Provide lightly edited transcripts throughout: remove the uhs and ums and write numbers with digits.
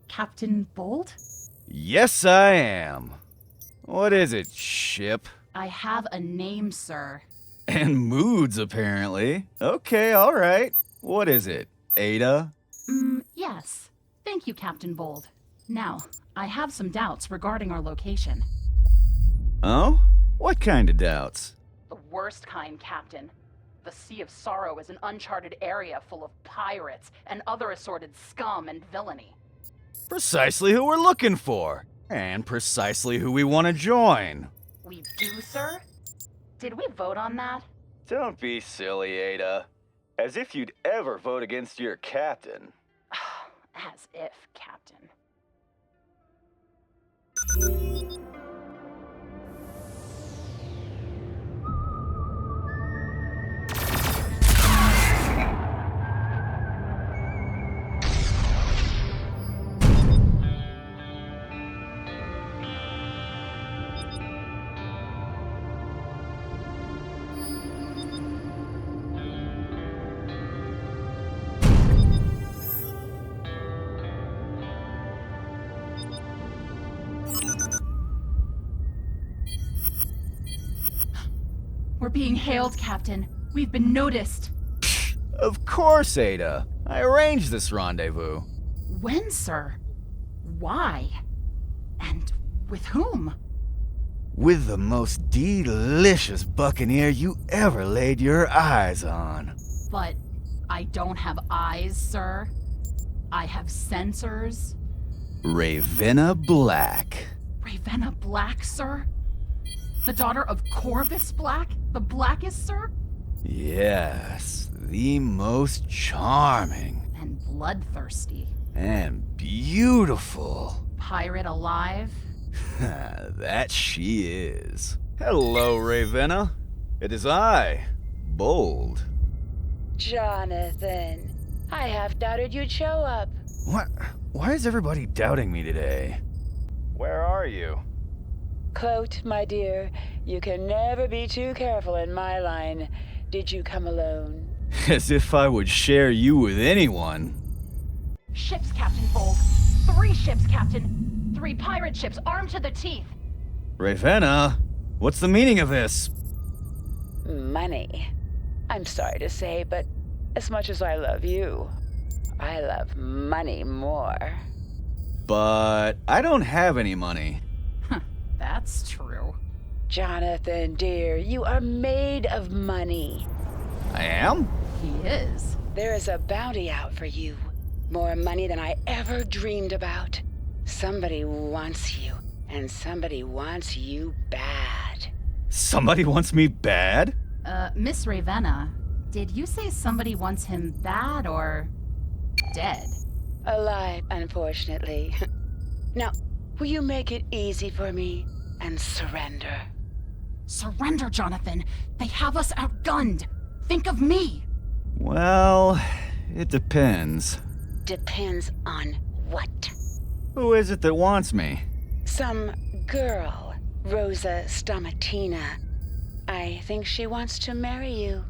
Captain Bold? Yes, I am. What is it, ship? I have a name, sir. And moods, apparently. Okay, all right. What is it, Ada? Yes. Thank you, Captain Bold. Now, I have some doubts regarding our location. Oh? What kind of doubts? The worst kind, Captain. The Sea of Sorrow is an uncharted area full of pirates and other assorted scum and villainy. Precisely who we're looking for. And precisely who we want to join. We do, sir? Did we vote on that? Don't be silly, Ada. As if you'd ever vote against your captain. As if, Captain. We're being hailed, Captain. We've been noticed. Of course, Ada. I arranged this rendezvous. When, sir? Why? And with whom? With the most delicious buccaneer you ever laid your eyes on. But I don't have eyes, sir. I have sensors. Ravenna Black. Ravenna Black, sir? The daughter of Corvus Black? The Blackest, sir? Yes, the most charming. And bloodthirsty. And beautiful. Pirate alive? That she is. Hello, Ravenna. It is I, Bold. Jonathan, I half doubted you'd show up. What? Why is everybody doubting me today? Where are you? Clote, my dear, you can never be too careful in my line. Did you come alone? As if I would share you with anyone. Ships, Captain Bold. 3 ships, Captain. 3 pirate ships armed to the teeth. Ravenna, what's the meaning of this? Money. I'm sorry to say, but as much as I love you, I love money more. But I don't have any money. That's true. Jonathan, dear, you are made of money. I am? He is. There is a bounty out for you. More money than I ever dreamed about. Somebody wants you, and somebody wants you bad. Somebody wants me bad? Miss Ravenna, did you say somebody wants him bad or dead? Alive, unfortunately. Now, will you make it easy for me and surrender? Surrender, Jonathan. They have us outgunned. Think of me. Well, it depends. Depends on what? Who is it that wants me? Some girl, Rosa Stomatina. I think she wants to marry you.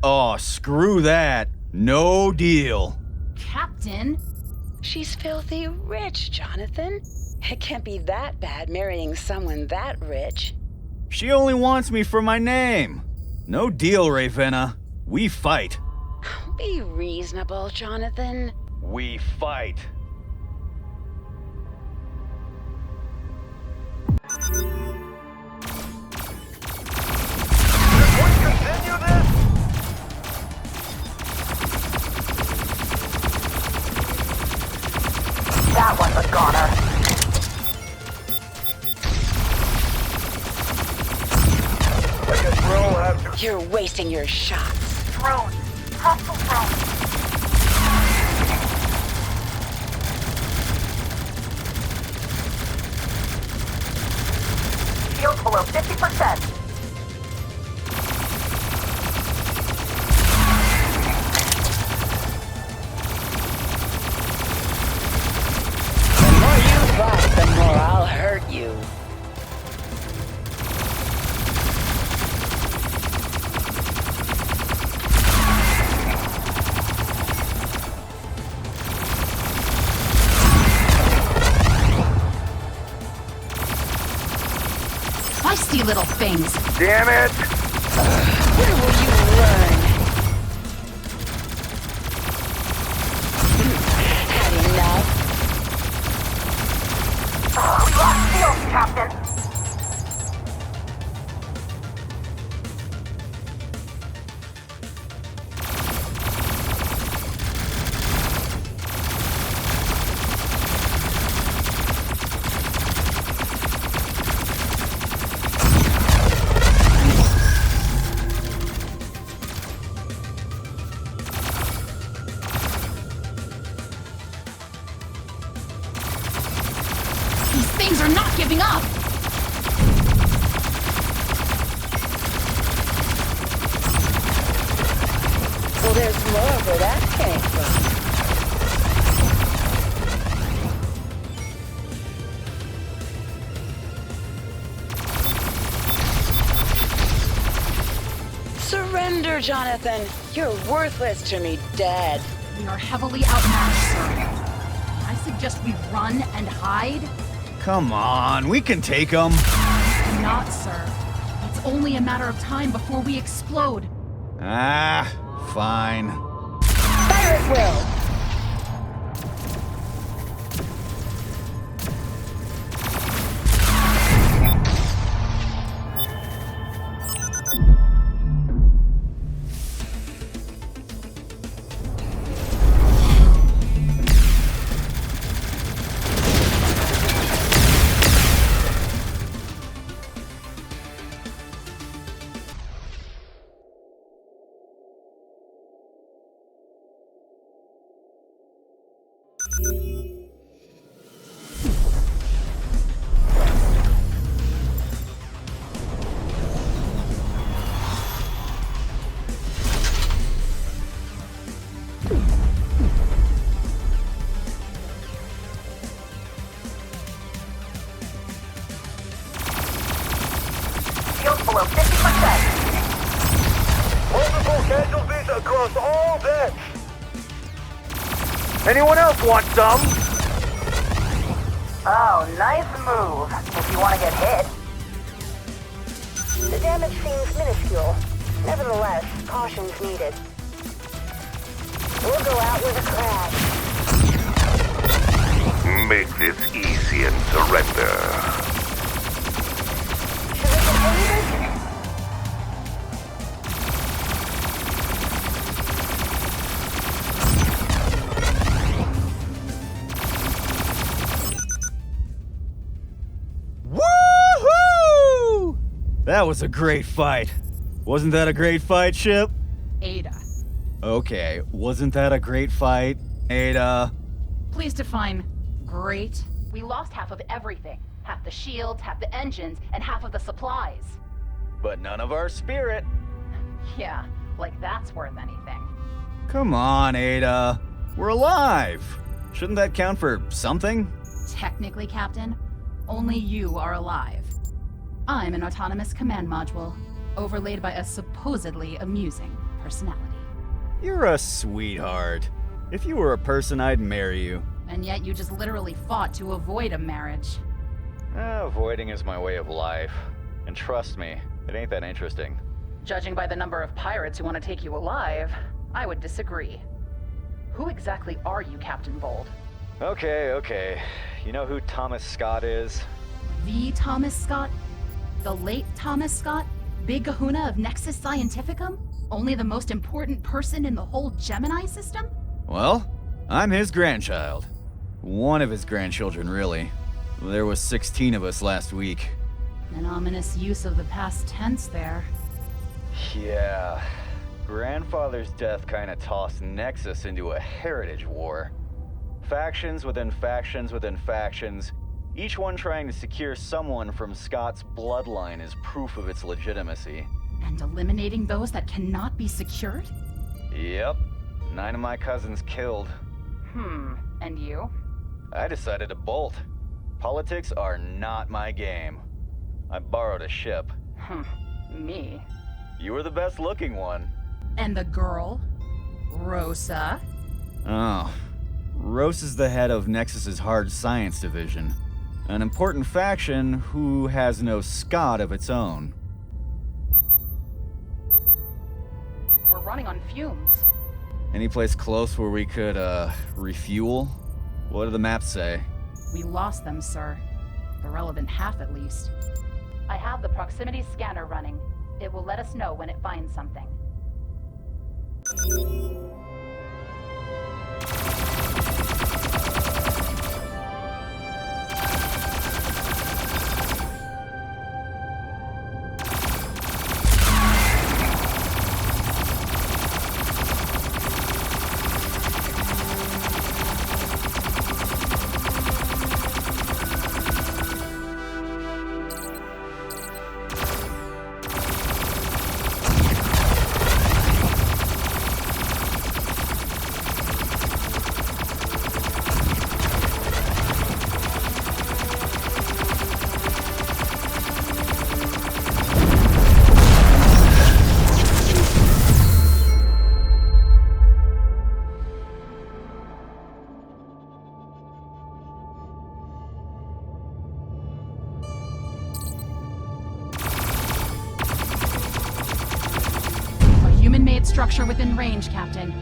Oh, screw that. No deal. Captain? She's filthy rich, Jonathan. It can't be that bad marrying someone that rich. She only wants me for my name. No deal, Ravenna. We fight. Be reasonable, Jonathan. We fight. Continue this? That one's a goner. I guess we'll have to. You're wasting your shots. Drone. Hostile drone. Shields below 50%. The more you fight, the more I'll hurt you. nasty little things. Damn it! Where will you learn? Had enough? We lost shields, Captain. These things are not giving up! Well, there's more where that came from. Surrender, Jonathan. You're worthless to me, dead. We are heavily outmatched, sir. I suggest we run and hide. Come on, we can take them. Do not, sir. It's only a matter of time before we explode. Ah, fine. Pirate will. Shields below 50%. Multiple casualties across all decks. Anyone else want some? Oh, nice move. If you want to get hit. The damage seems minuscule. Nevertheless, caution's needed. We'll go out with a crash. Make this easy and surrender. Should we continue this? Woohoo! That was a great fight. Wasn't that a great fight, Ship? Ada. Okay, wasn't that a great fight, Ada? Please define great. We lost half of everything. Half the shields, half the engines, and half of the supplies. But none of our spirit. Yeah, like that's worth anything. Come on, Ada. We're alive. Shouldn't that count for something? Technically, Captain, only you are alive. I'm an autonomous command module, overlaid by a supposedly amusing personality. You're a sweetheart. If you were a person, I'd marry you. And yet you just literally fought to avoid a marriage. Avoiding is my way of life. And trust me, it ain't that interesting. Judging by the number of pirates who want to take you alive, I would disagree. Who exactly are you, Captain Bold? Okay. You know who Thomas Scott is? The Thomas Scott? The late Thomas Scott? Big kahuna of Nexus Scientificum? Only the most important person in the whole Gemini system? Well, I'm his grandchild. One of his grandchildren, really. There was 16 of us last week. An ominous use of the past tense there. Yeah. Grandfather's death kinda tossed Nexus into a heritage war. Factions within factions within factions, each one trying to secure someone from Scott's bloodline as proof of its legitimacy. And eliminating those that cannot be secured? Yep. 9 of my cousins killed. And you? I decided to bolt. Politics are not my game. I borrowed a ship. Me. You were the best looking one. And the girl? Rosa? Oh. Rose is the head of Nexus's hard science division. An important faction who has no Scott of its own. We're running on fumes. Any place close where we could, refuel? What do the maps say? We lost them, sir. The relevant half, at least. I have the proximity scanner running. It will let us know when it finds something. Human-made structure within range, Captain.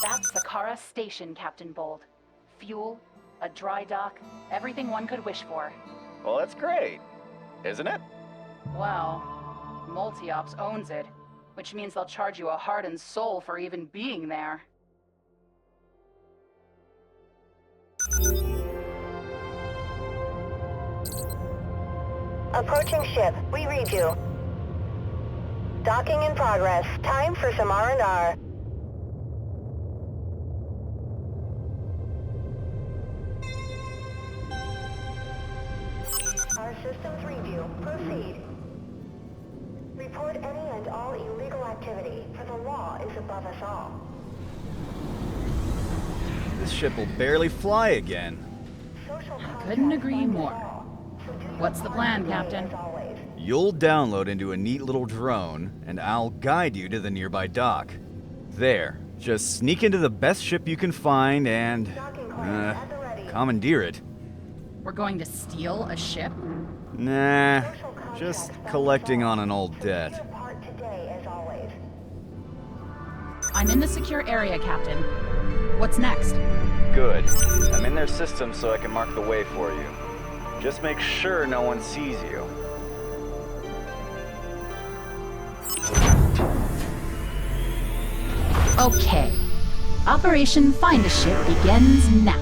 That's Sakara Station, Captain Bold. Fuel, a dry dock, everything one could wish for. Well, that's great, isn't it? Well, Multi-Ops owns it, which means they'll charge you a heart and soul for even being there. Approaching ship. We read you. Docking in progress. Time for some R&R. Our systems review. Proceed. Report any and all illegal activity, for the law is above us all. This ship will barely fly again. Couldn't agree more. What's the plan, Captain? You'll download into a neat little drone, and I'll guide you to the nearby dock. There, just sneak into the best ship you can find and, commandeer it. We're going to steal a ship? Nah, just collecting on an old debt. I'm in the secure area, Captain. What's next? Good. I'm in their system so I can mark the way for you. Just make sure no one sees you. Okay. Operation Find a Ship begins now.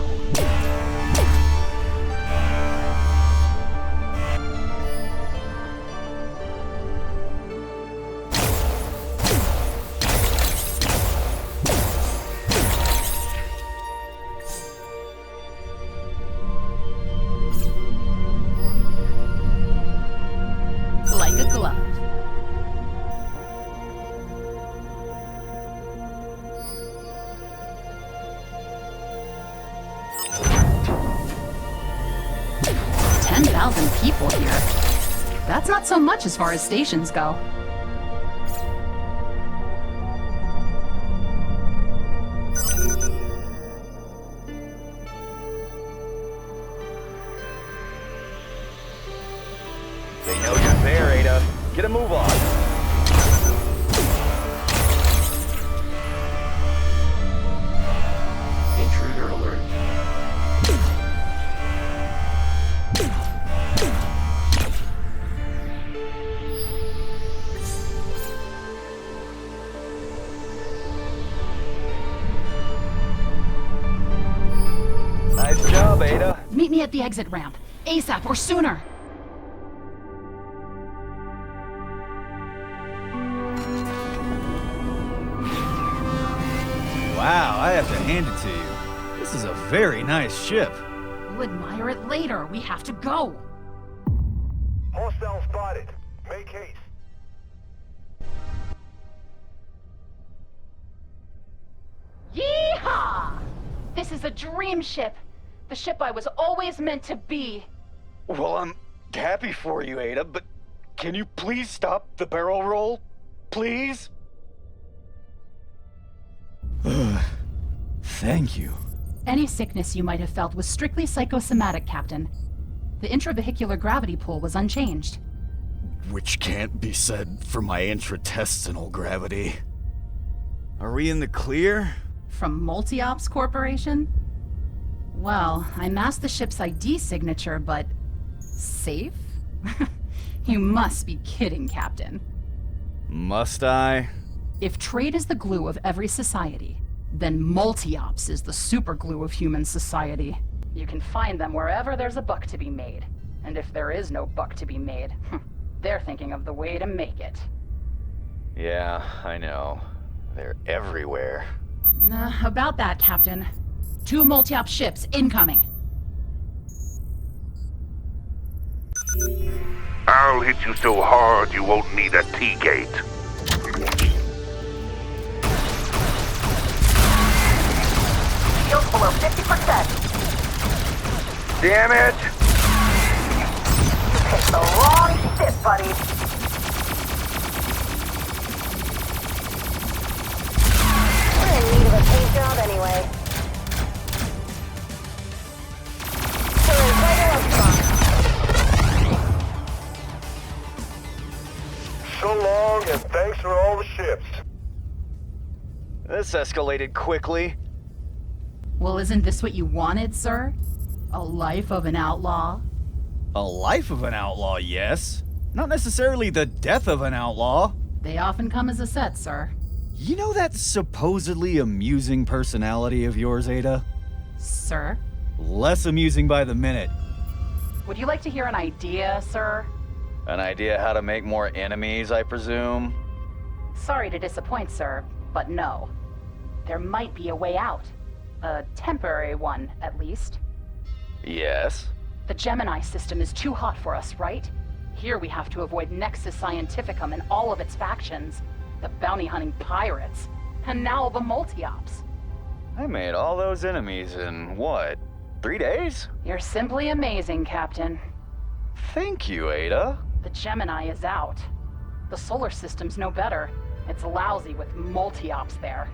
Like a glove. $10,000 people here. That's not so much as far as stations go. They know you're there, Ada. Get a move on. Intruder alert. Nice job, Ada. Meet me at the exit ramp. ASAP or sooner. Wow, I have to hand it to you. This is a very nice ship. We'll admire it later. We have to go. Hostile spotted. Make haste. Yeehaw! This is a dream ship. The ship I was always meant to be. Well, I'm happy for you, Ada, but can you please stop the barrel roll? Please? Thank you. Any sickness you might have felt was strictly psychosomatic, Captain. The intravehicular gravity pull was unchanged. Which can't be said for my intratestinal gravity. Are we in the clear? From Multi-Ops Corporation? Well, I masked the ship's ID signature, but... safe? You must be kidding, Captain. Must I? If trade is the glue of every society, then Multi-Ops is the super glue of human society. You can find them wherever there's a buck to be made. And if there is no buck to be made, they're thinking of the way to make it. Yeah, I know. They're everywhere. About that, Captain. 2 Multi-Ops ships incoming. I'll hit you so hard you won't need a T-gate. Shields below 50%. Damn it! You picked the wrong ship, buddy. We're in need of a paint job anyway. We're in quite a love spot. So long, and thanks for all the ships. This escalated quickly. Well, isn't this what you wanted, sir? A life of an outlaw? A life of an outlaw, yes. Not necessarily the death of an outlaw. They often come as a set, sir. You know that supposedly amusing personality of yours, Ada? Sir? Less amusing by the minute. Would you like to hear an idea, sir? An idea how to make more enemies, I presume? Sorry to disappoint, sir, but no. There might be a way out. A temporary one, at least. Yes. The Gemini system is too hot for us, right? Here we have to avoid Nexus Scientificum and all of its factions. The bounty-hunting pirates. And now the Multi-Ops. I made all those enemies in, what, 3 days? You're simply amazing, Captain. Thank you, Ada. The Gemini is out. The solar system's no better. It's lousy with Multi-Ops there.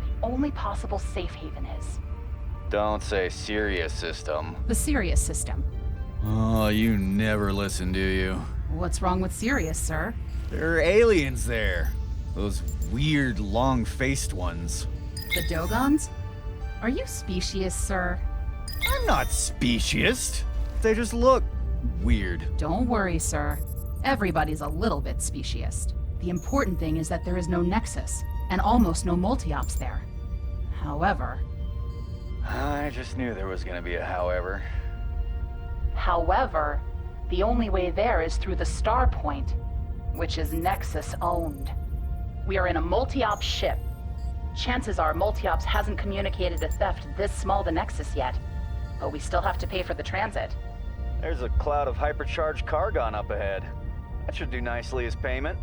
The only possible safe haven is... Don't say Sirius system. the Sirius system. Oh, you never listen, do you? What's wrong with Sirius, sir? There are aliens there. Those weird, long-faced ones. The Dogons? Are you specious, sir? I'm not speciest. They just look weird. Don't worry, sir. Everybody's a little bit speciest. The important thing is that there is no Nexus, and almost no Multi-Ops there. However... I just knew there was gonna be a however. However, the only way there is through the Star Point, which is Nexus-owned. We are in a Multi-Ops ship. Chances are Multi-Ops hasn't communicated a theft this small to Nexus yet, but we still have to pay for the transit. There's a cloud of hypercharged cargon up ahead. That should do nicely as payment.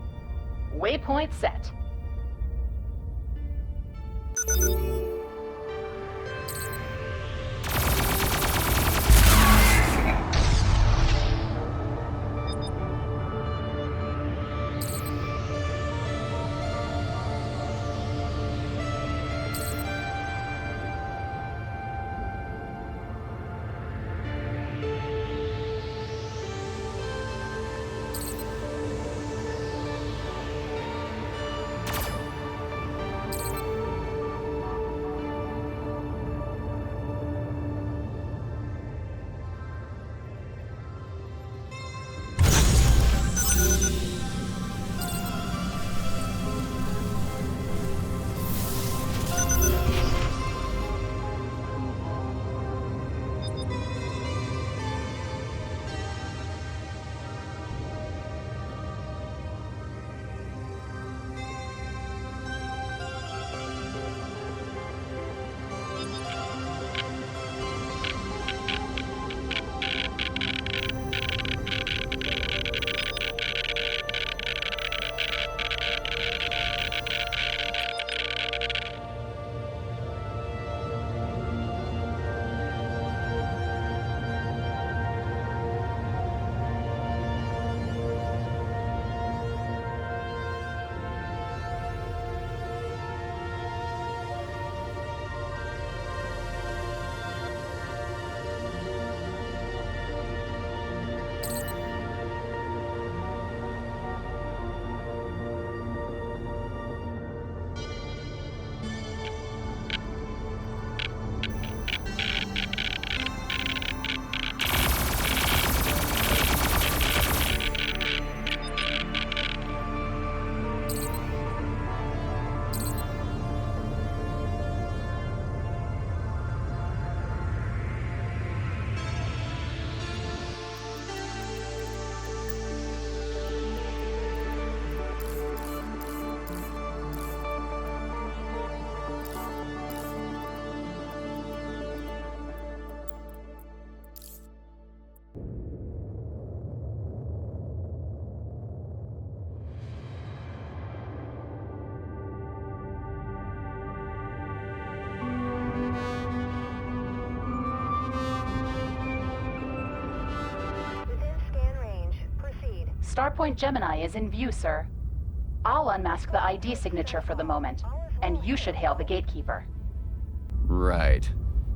Waypoint set. Starpoint Gemini is in view, sir. I'll unmask the ID signature for the moment, and you should hail the gatekeeper. Right.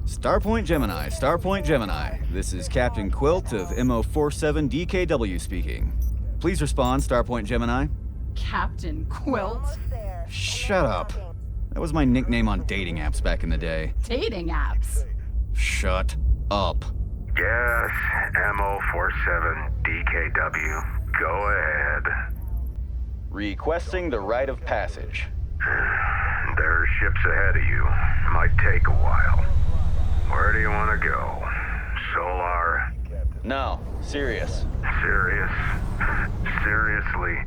Starpoint Gemini, Starpoint Gemini. This is Captain Quilt of MO47DKW speaking. Please respond, Starpoint Gemini. Captain Quilt? Shut up. That was my nickname on dating apps back in the day. Dating apps? Shut up. Yes, MO47DKW. Go ahead. Requesting the rite of passage. There's ships ahead of you. Might take a while. Where do you want to go? Solar? No, serious. Serious? Seriously?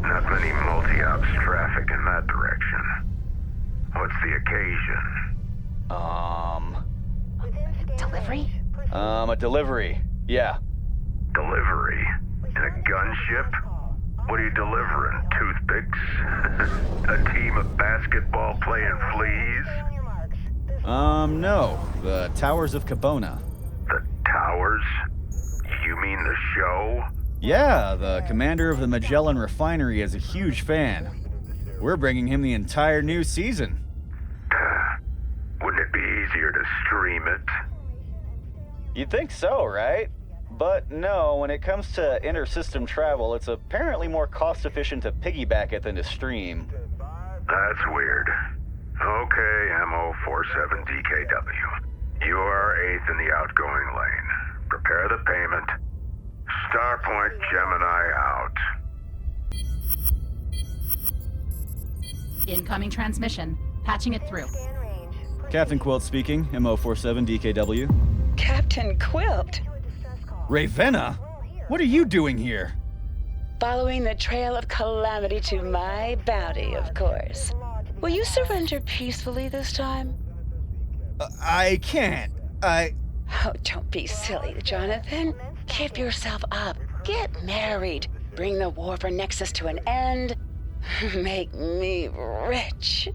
Not many multi-ops traffic in that direction. What's the occasion? Delivery? A delivery. Yeah. Delivery? In a gunship? What are you delivering? Toothpicks? A team of basketball-playing fleas? No. The Towers of Cabona. The towers? You mean the show? Yeah, the commander of the Magellan refinery is a huge fan. We're bringing him the entire new season. Wouldn't it be easier to stream it? You'd think so, right? But no, when it comes to inter-system travel, it's apparently more cost-efficient to piggyback it than to stream. That's weird. Okay, MO47DKW. You are 8th in the outgoing lane. Prepare the payment. Starpoint Gemini out. Incoming transmission. Patching it through. Captain Quilt speaking, MO47DKW. Captain Quilt, Ravenna? What are you doing here? following the trail of calamity to my bounty, of course. Will you surrender peacefully this time? I can't. Oh, don't be silly, Jonathan. Keep yourself up. Get married. Bring the war for Nexus to an end. Make me rich.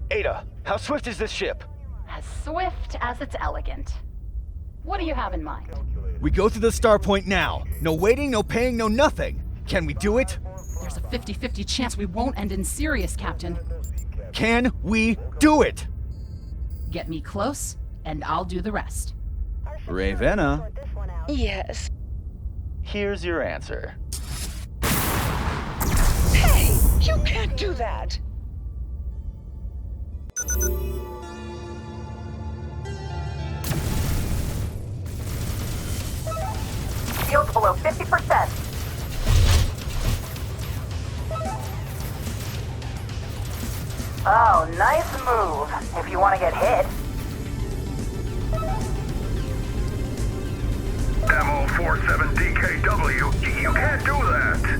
Ada, how swift is this ship? As swift as it's elegant. What do you have in mind? We go through the star point now. No waiting, no paying, no nothing. Can we do it? There's a 50-50 chance we won't end in serious, Captain. Can we do it? Get me close, and I'll do the rest. Ravenna? Yes. Here's your answer. Hey, you can't do that. Field's below 50%. Oh, nice move. If you want to get hit. MO47DKW, you can't do that.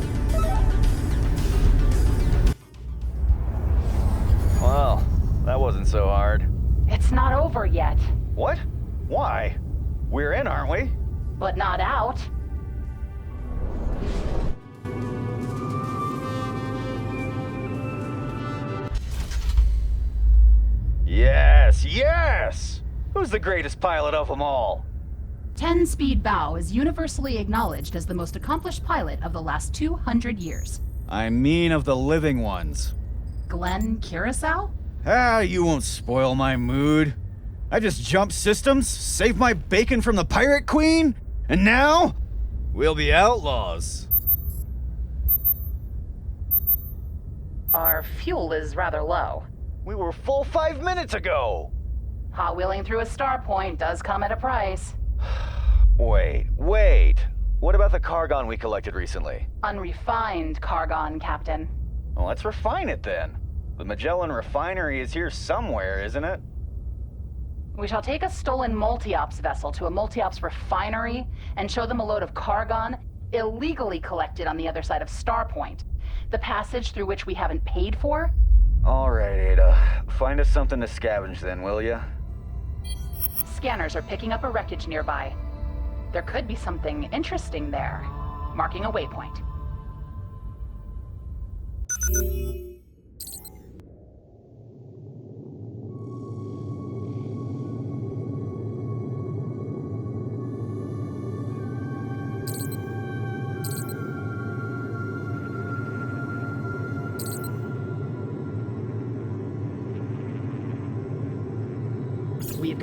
Well, that wasn't so hard. It's not over yet, What? Why? We're in, aren't we? but not out. Yes, yes! Who's the greatest pilot of them all? 10-speed bow is universally acknowledged as the most accomplished pilot of the last 200 years. I mean of the living ones. Glenn Curacao? Ah, you won't spoil my mood. I just jumped systems, saved my bacon from the Pirate Queen, and now we'll be outlaws. Our fuel is rather low. We were full 5 minutes ago! Hot wheeling through a star point does come at a price. Wait. What about the Cargon we collected recently? Unrefined Cargon, Captain. Well, let's refine it then. The Magellan refinery is here somewhere, isn't it? We shall take a stolen multi-ops vessel to a multi-ops refinery and show them a load of Cargon illegally collected on the other side of Starpoint. The passage through which we haven't paid for? All right, Ada. Find us something to scavenge then, will ya? Scanners are picking up a wreckage nearby. There could be something interesting there. Marking a waypoint.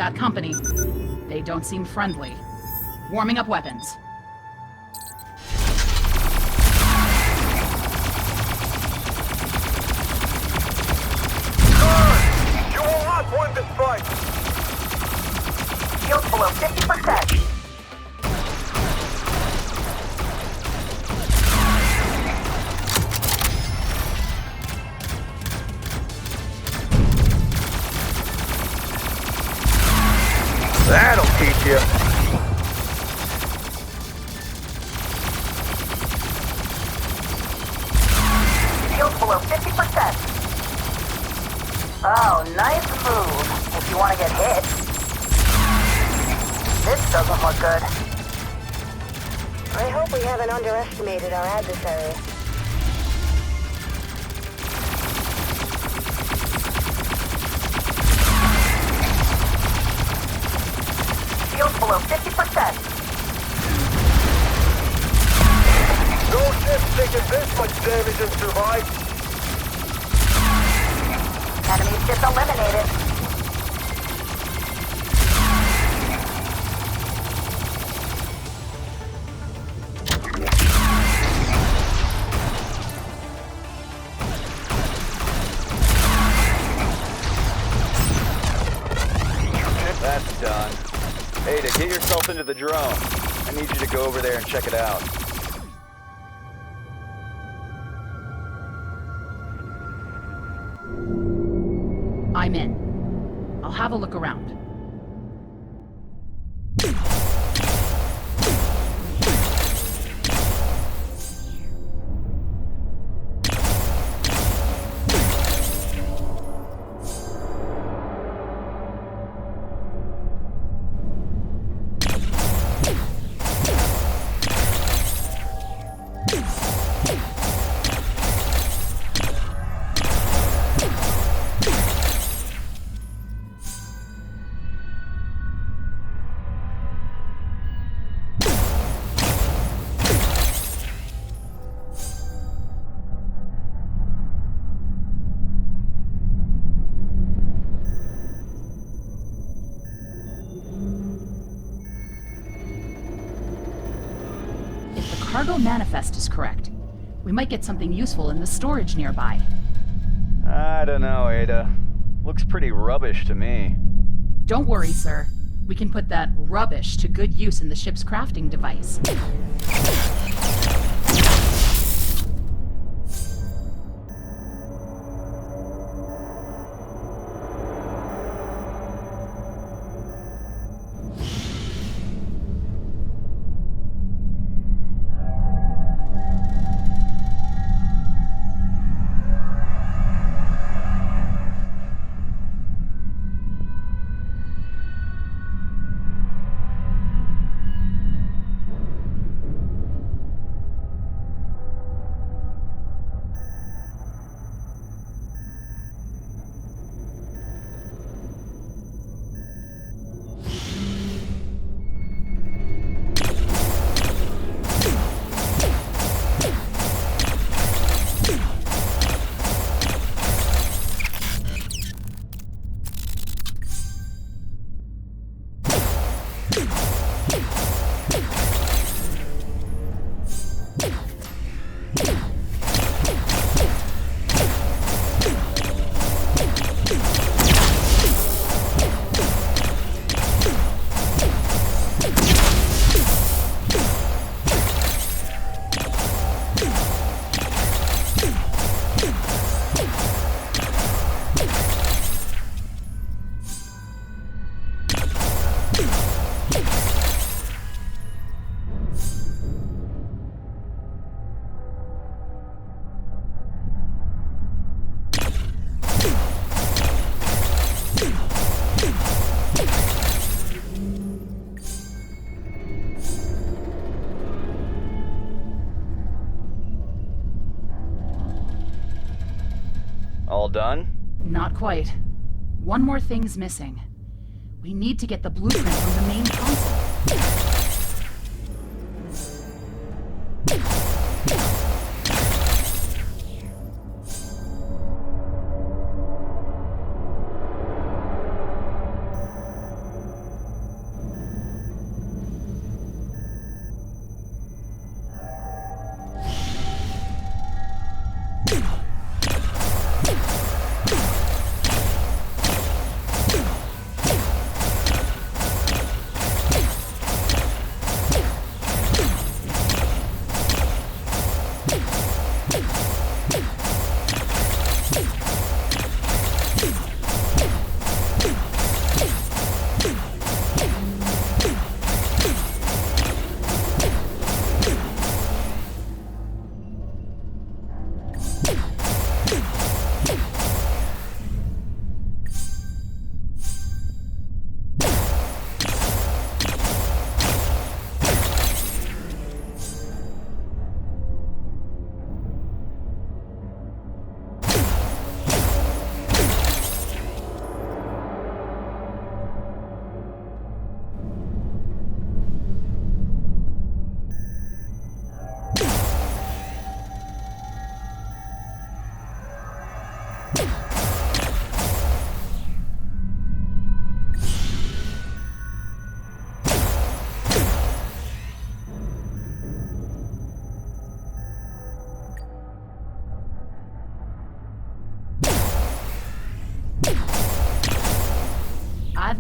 got company. They don't seem friendly. Warming up weapons. You will not win this fight! Shields below 50%. That'll teach you. Shields below 50%. Oh, nice move. If you want to get hit. This doesn't look good. I hope we haven't underestimated our adversary. Shields below 50%. No ship's taken this much damage and survived. Enemy ship eliminated. That's done. Ada, get yourself into the drone. I need you to go over there and check it out. I'm in. I'll have a look around. Cargo manifest is correct. We might get something useful in the storage nearby. I don't know, Ada. Looks pretty rubbish to me. Don't worry, sir. We can put that rubbish to good use in the ship's crafting device. All done? Not quite. One more thing's missing. We need to get the blueprint from the main console.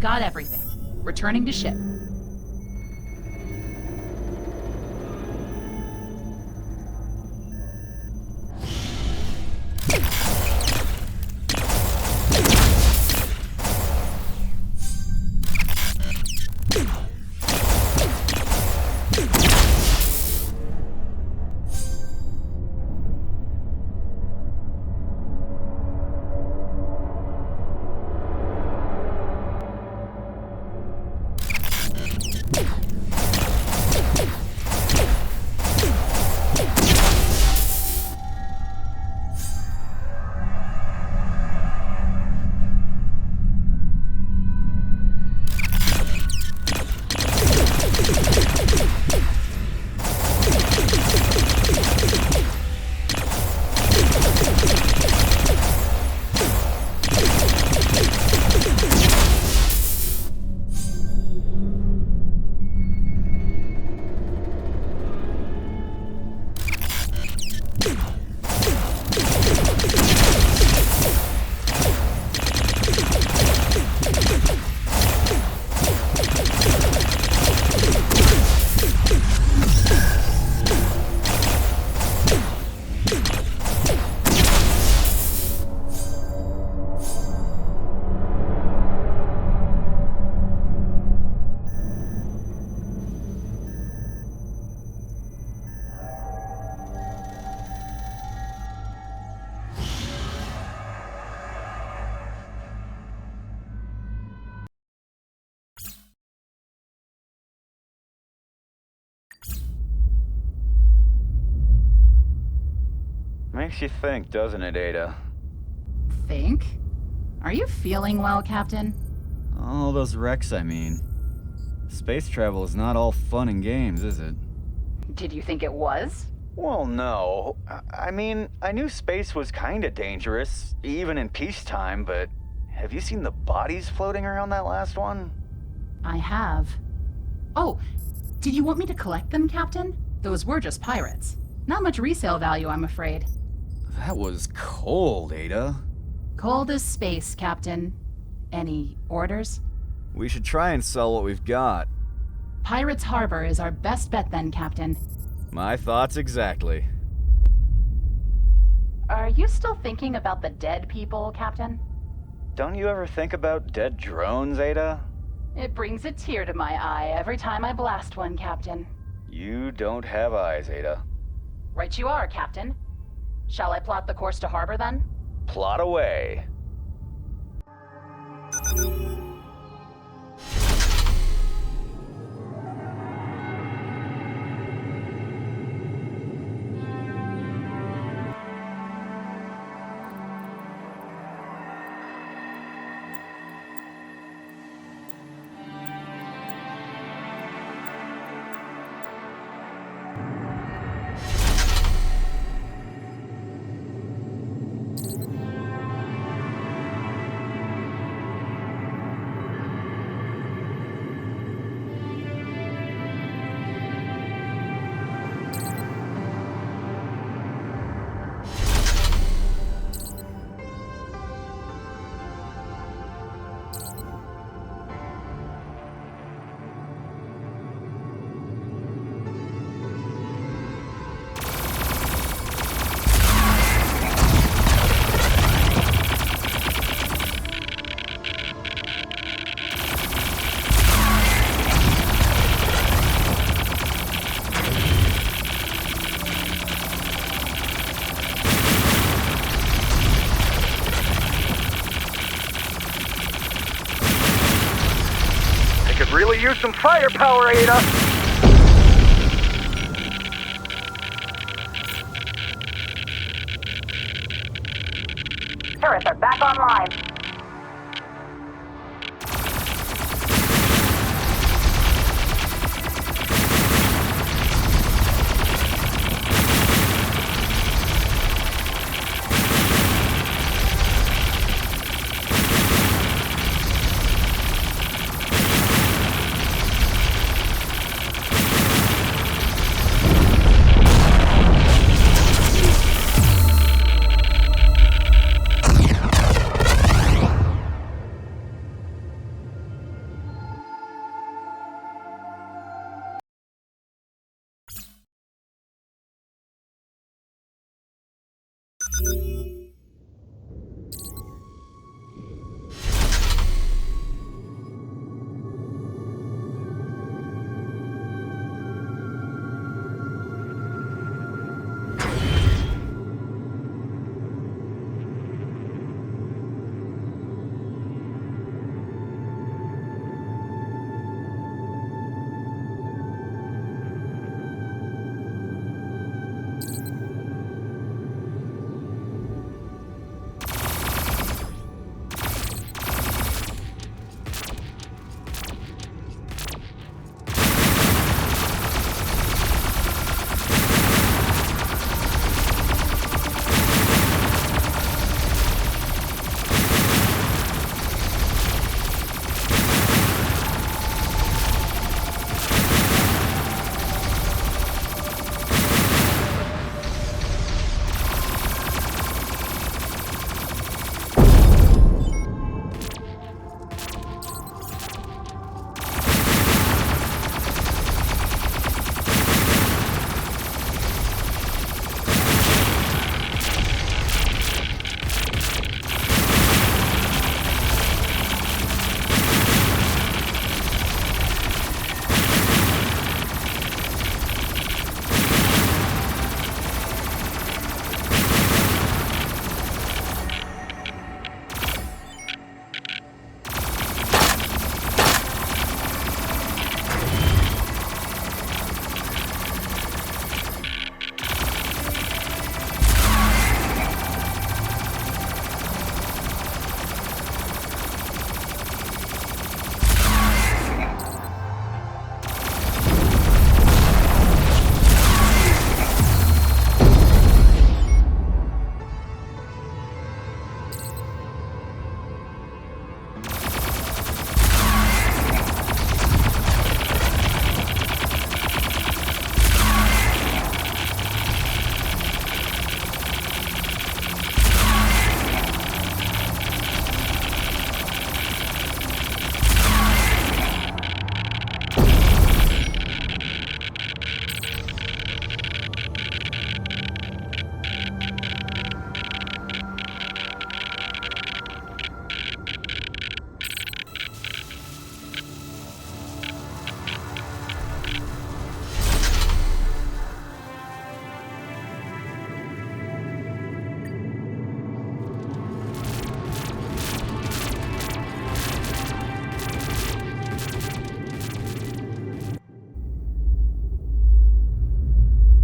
I've got everything. Returning to ship. Makes you think, doesn't it, Ada? Think? Are you feeling well, Captain? All those wrecks, I mean. Space travel is not all fun and games, is it? Did you think it was? Well, no. I mean, I knew space was kinda dangerous, even in peacetime, but have you seen the bodies floating around that last one? I have. Oh, did you want me to collect them, Captain? Those were just pirates. Not much resale value, I'm afraid. That was cold, Ada. Cold as space, Captain. Any orders? We should try and sell what we've got. Pirates Harbor is our best bet then, Captain. My thoughts exactly. Are you still thinking about the dead people, Captain? Don't you ever think about dead drones, Ada? It brings a tear to my eye every time I blast one, Captain. You don't have eyes, Ada. Right you are, Captain. Shall I plot the course to harbor then? Plot away. Could really use some firepower, Ada. Turrets are back online.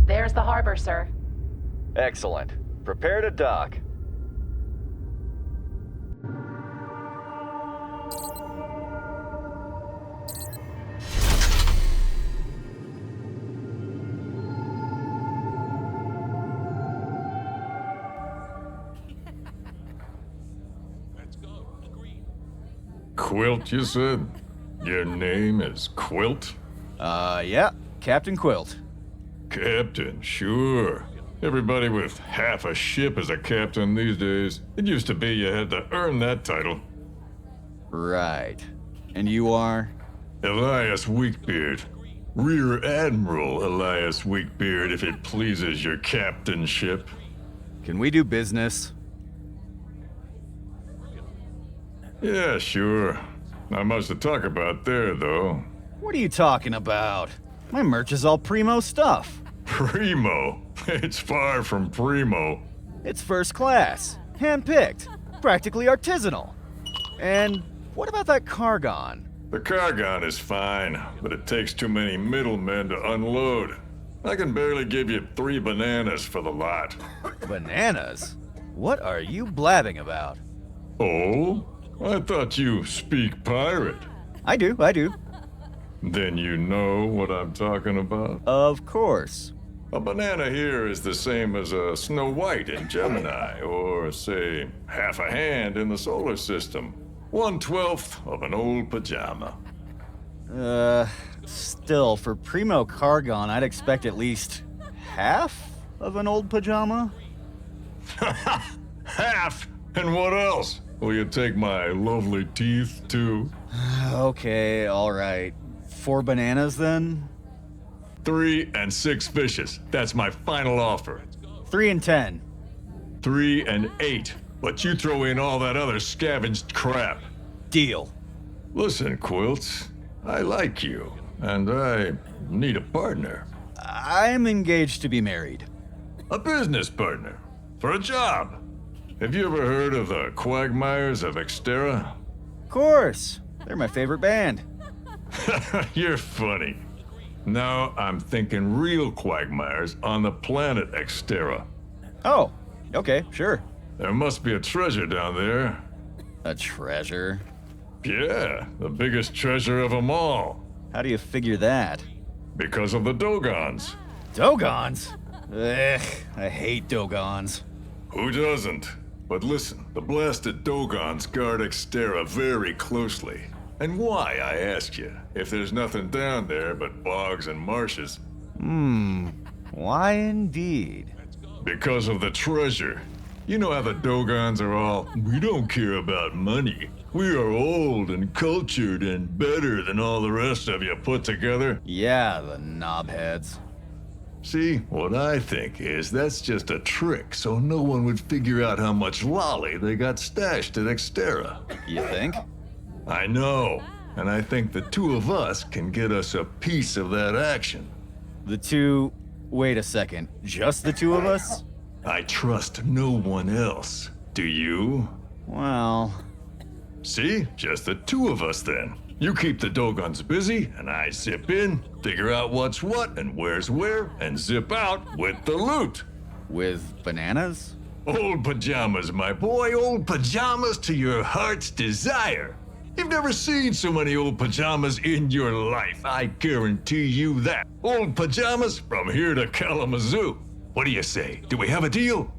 There's the harbor, sir. Excellent. Prepare to dock. Quilt, you said? Your name is Quilt? Yeah, Captain Quilt. Captain, sure. Everybody with half a ship is a captain these days. It used to be you had to earn that title. Right. And you are? Elias Weakbeard. Rear Admiral Elias Weakbeard, if it pleases your captainship. Can we do business? Yeah, sure. Not much to talk about there, though. What are you talking about? My merch is all primo stuff. Primo? It's far from primo. It's first class, hand-picked, practically artisanal. And what about that Cargon? The Cargon is fine, but it takes too many middlemen to unload. I can barely give you 3 bananas for the lot. Bananas? What are you blabbing about? Oh? I thought you speak pirate. I do. Then you know what I'm talking about? Of course. A banana here is the same as a Snow White in Gemini, or say, half a hand in the solar system. 1/12 of an old pajama. Still, for primo Cargon, I'd expect at least half of an old pajama? Half? And what else? Will you take my lovely teeth, too? Okay, alright. 4 bananas, then? 3 and 6 fishes. That's my final offer. 3 and 10. 3 and 8, but you throw in all that other scavenged crap. Deal. Listen, Quilts, I like you, and I need a partner. I'm engaged to be married. A business partner. For a job. Have you ever heard of the Quagmires of Exterra? Of course. They're my favorite band. You're funny. No, I'm thinking real Quagmires on the planet Exterra. Oh, okay, sure. There must be a treasure down there. A treasure? Yeah, the biggest treasure of them all. How do you figure that? Because of the Dogons. Dogons? Ugh, I hate Dogons. Who doesn't? But listen, the blasted Dogons guard Exterra very closely. And why, I ask you, if there's nothing down there but bogs and marshes? Why indeed? Because of the treasure. You know how the Dogons are all, we don't care about money. We are old and cultured and better than all the rest of you put together. Yeah, the knobheads. See, what I think is that's just a trick so no one would figure out how much lolly they got stashed at Exterra. You think? I know, and I think the two of us can get us a piece of that action. The two... Wait a second. Just the two of us? I trust no one else. Do you? Well... See? Just the two of us then. You keep the Dogons busy, and I zip in, figure out what's what and where's where, and zip out with the loot. With bananas? Old pajamas, my boy, old pajamas to your heart's desire. You've never seen so many old pajamas in your life, I guarantee you that. Old pajamas from here to Kalamazoo. What do you say? Do we have a deal?